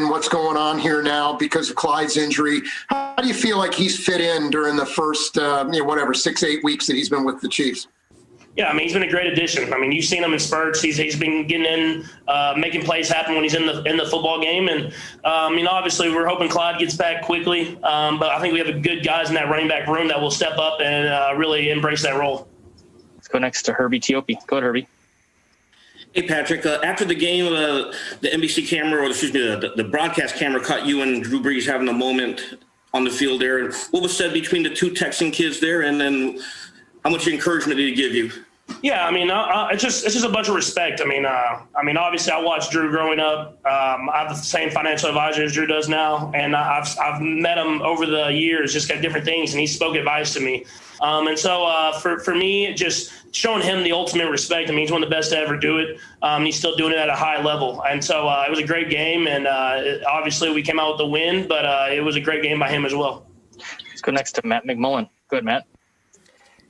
what's going on here now because of Clyde's injury. How do you feel like he's fit in during the first, 6-8 weeks that he's been with the Chiefs? Yeah, I mean, he's been a great addition. I mean, you've seen him in spurts. He's been getting in, making plays happen when he's in the football game. And, obviously we're hoping Clyde gets back quickly. But I think we have good guys in that running back room that will step up and really embrace that role. Let's go next to Herbie Teope. Go ahead, Herbie. Hey, Patrick, after the game, the NBC camera, or excuse me, the broadcast camera caught you and Drew Brees having a moment on the field there. What was said between the two Texan kids there, and then how much encouragement did he give you? Yeah, I mean, it's just a bunch of respect. I mean, obviously I watched Drew growing up. I have the same financial advisor as Drew does now, and I've met him over the years, just got different things, and he spoke advice to me. And so for me, just showing him the ultimate respect. I mean, he's one of the best to ever do it. He's still doing it at a high level. And so it was a great game, and obviously we came out with the win, but it was a great game by him as well. Let's go next to Matt McMullen. Go ahead, Matt.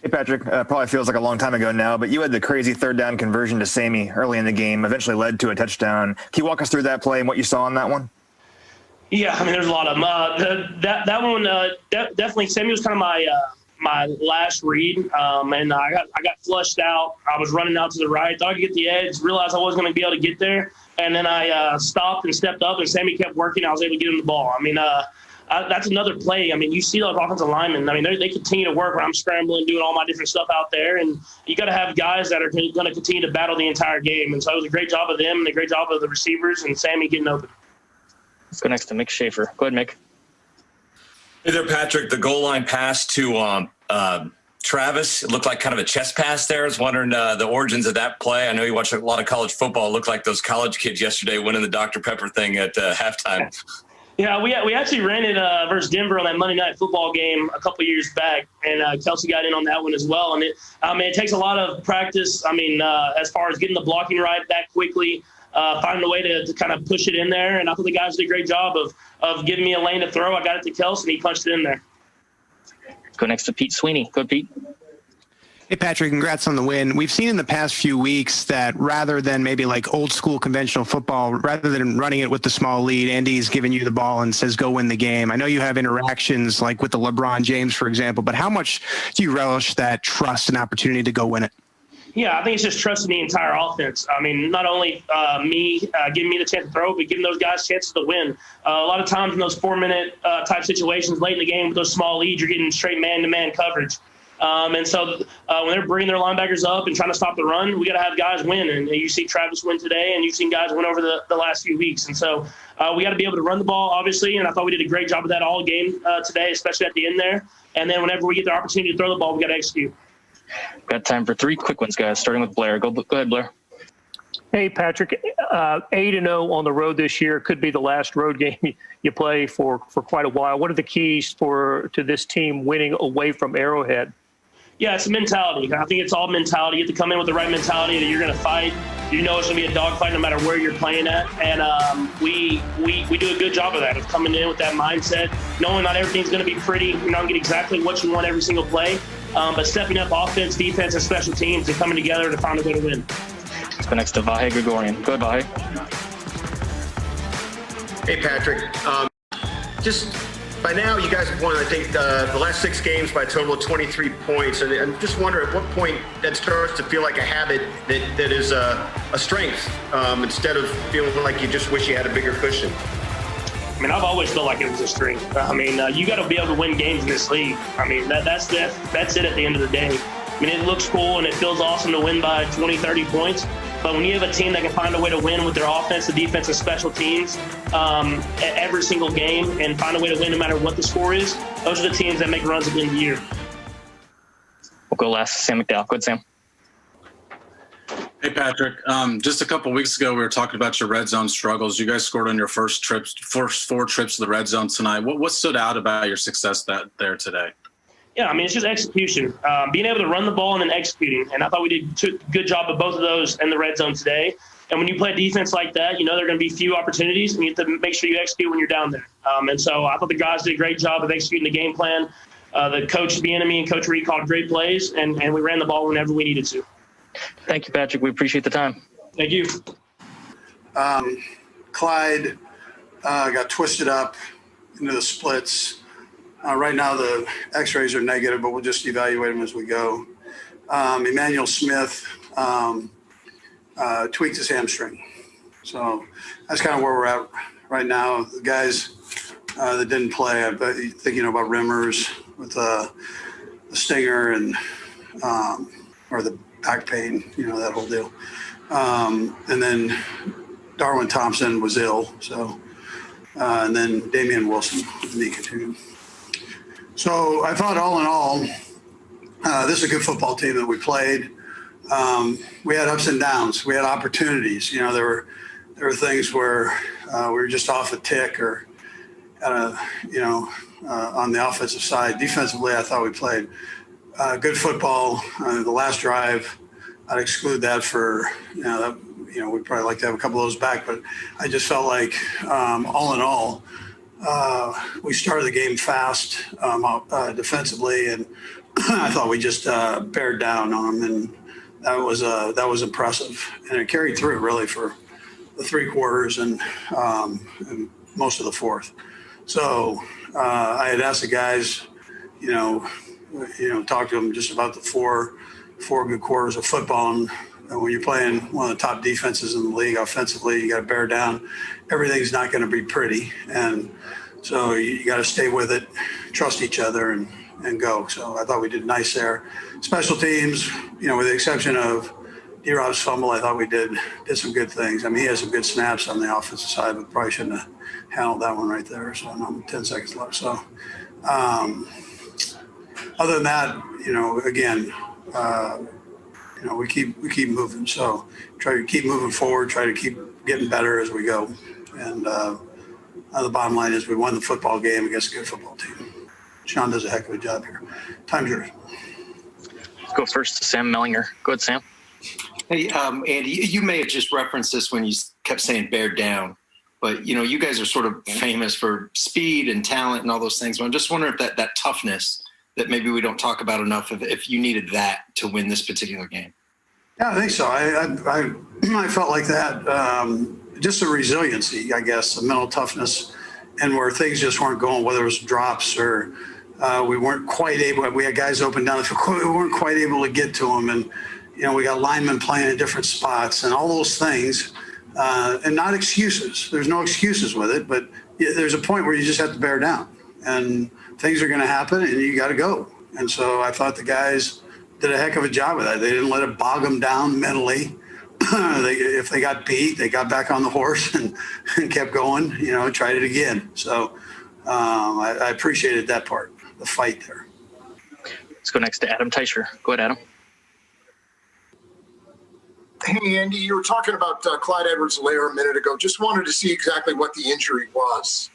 Hey, Patrick, probably feels like a long time ago now, but you had the crazy third down conversion to Sammy early in the game, eventually led to a touchdown. Can you walk us through that play and what you saw on that one? Yeah, I mean, there's a lot of them. That one, definitely, Sammy was kind of my last read, and I got flushed out. I was running out to the right, thought I could get the edge, realized I wasn't going to be able to get there, and then I stopped and stepped up, and Sammy kept working. I was able to get him the ball. I mean, that's another play. I mean, you see those offensive linemen. I mean, they continue to work when I'm scrambling, doing all my different stuff out there. And you got to have guys that are going to continue to battle the entire game. And so it was a great job of them and a great job of the receivers and Sammy getting open. Let's go next to Mick Schaefer. Go ahead, Mick. Hey there, Patrick. The goal line pass to Travis, it looked like kind of a chest pass there. I was wondering the origins of that play. I know you watch a lot of college football. It looked like those college kids yesterday winning the Dr. Pepper thing at halftime. Yeah, we actually ran it versus Denver on that Monday Night Football game a couple years back, and Kelsey got in on that one as well. And it takes a lot of practice. I mean, as far as getting the blocking right that quickly, finding a way to kind of push it in there. And I thought the guys did a great job of giving me a lane to throw. I got it to Kelsey, and he punched it in there. Go next to Pete Sweeney. Go, Pete. Hey, Patrick, congrats on the win. We've seen in the past few weeks that rather than maybe like old school conventional football, rather than running it with the small lead, Andy's giving you the ball and says, go win the game. I know you have interactions like with the LeBron James, for example, but how much do you relish that trust and opportunity to go win it? Yeah, I think it's just trusting the entire offense. I mean, not only me giving me the chance to throw, but giving those guys chances to win. A lot of times in those 4-minute type situations late in the game with those small leads, you're getting straight man-to-man coverage. And so when they're bringing their linebackers up and trying to stop the run, we got to have guys win. And you see Travis win today, and you've seen guys win over the last few weeks. And so we got to be able to run the ball, obviously, and I thought we did a great job of that all game today, especially at the end there. And then whenever we get the opportunity to throw the ball, we got to execute. Got time for 3 quick ones, guys, starting with Blair. Go ahead, Blair. Hey, Patrick, 8-0 on the road this year could be the last road game you play for quite a while. What are the keys to this team winning away from Arrowhead? Yeah, it's a mentality. I think it's all mentality. You have to come in with the right mentality that you're going to fight. You know it's going to be a dogfight no matter where you're playing at. And we do a good job of that, of coming in with that mindset, knowing not everything's going to be pretty. You're not going to get exactly what you want every single play, but stepping up offense, defense, and special teams and coming together to find a way to win. Let's go next to Vahe Gregorian. Go ahead, Vahe. Hey, Patrick. Just by now, you guys have won, I think, the last 6 games by a total of 23 points. And I'm just wondering at what point that starts to feel like a habit that is a strength instead of feeling like you just wish you had a bigger cushion. I mean, I've always felt like it was a strength. I mean, you got to be able to win games in this league. I mean, that's it at the end of the day. I mean, it looks cool and it feels awesome to win by 20, 30 points. But when you have a team that can find a way to win with their offense, the defense, and special teams every single game and find a way to win no matter what the score is, those are the teams that make runs at the end of the year. We'll go last. Sam McDowell. Go ahead, Sam. Hey, Patrick. Just a couple weeks ago, we were talking about your red zone struggles. You guys scored on your first 4 trips to the red zone tonight. What stood out about your success there today? Yeah, I mean, it's just execution. Being able to run the ball and then executing. And I thought we did a good job of both of those in the red zone today. And when you play defense like that, you know there are going to be few opportunities, and you have to make sure you execute when you're down there. And so I thought the guys did a great job of executing the game plan. The coach, Bieniemy, and Coach Reed called great plays, and we ran the ball whenever we needed to. Thank you, Patrick. We appreciate the time. Thank you. Clyde, got twisted up into the splits. Right now the x-rays are negative, but we'll just evaluate them as we go. Emmanuel Smith tweaked his hamstring. So that's kind of where we're at right now. The guys that didn't play, I'm thinking about Rimmers with the stinger and or the back pain, that whole deal. And then Darwin Thompson was ill, so and then Damian Wilson with knee contusion. So I thought all in all, this is a good football team that we played. We had ups and downs. We had opportunities. There were things where we were just off a tick or, on the offensive side. Defensively, I thought we played good football. The last drive, I'd exclude that for, we'd probably like to have a couple of those back. But I just felt like, all in all, we started the game fast defensively, and I thought we just bared down on them, and that was impressive, and it carried through really for the 3 quarters and most of the fourth. So I had asked the guys, talk to them just about the four good quarters of football, and when you're playing one of the top defenses in the league offensively, you got to bear down. Everything's not going to be pretty, and so you got to stay with it, trust each other, and go. So I thought we did nice there. Special teams, with the exception of D-Rob's fumble, I thought we did some good things. I mean, he has some good snaps on the offensive side, but probably shouldn't have handled that one right there. So 10 seconds left. So other than that, again, we keep moving. So try to keep moving forward, try to keep getting better as we go. And the bottom line is we won the football game against a good football team. Sean does a heck of a job here. Time's yours. Let's go first to Sam Mellinger. Go ahead, Sam. Hey, Andy, you may have just referenced this when you kept saying bear down, but you guys are sort of famous for speed and talent and all those things. But I'm just wondering if that toughness that maybe we don't talk about enough, if you needed that to win this particular game. Yeah, I think so. I felt like that. Just a resiliency, I guess, a mental toughness, and where things just weren't going, whether it was drops or we weren't quite able. We had guys open down the field. We weren't quite able to get to them, and we got linemen playing in different spots and all those things, and not excuses. There's no excuses with it, but there's a point where you just have to bear down, and things are going to happen, and you got to go. And so I thought the guys did a heck of a job of that. They didn't let it bog them down mentally. If they got beat, they got back on the horse and kept going, tried it again. So I appreciated that part, the fight there. Let's go next to Adam Teicher. Go ahead, Adam. Hey, Andy, you were talking about Clyde Edwards-Helaire a minute ago. Just wanted to see exactly what the injury was.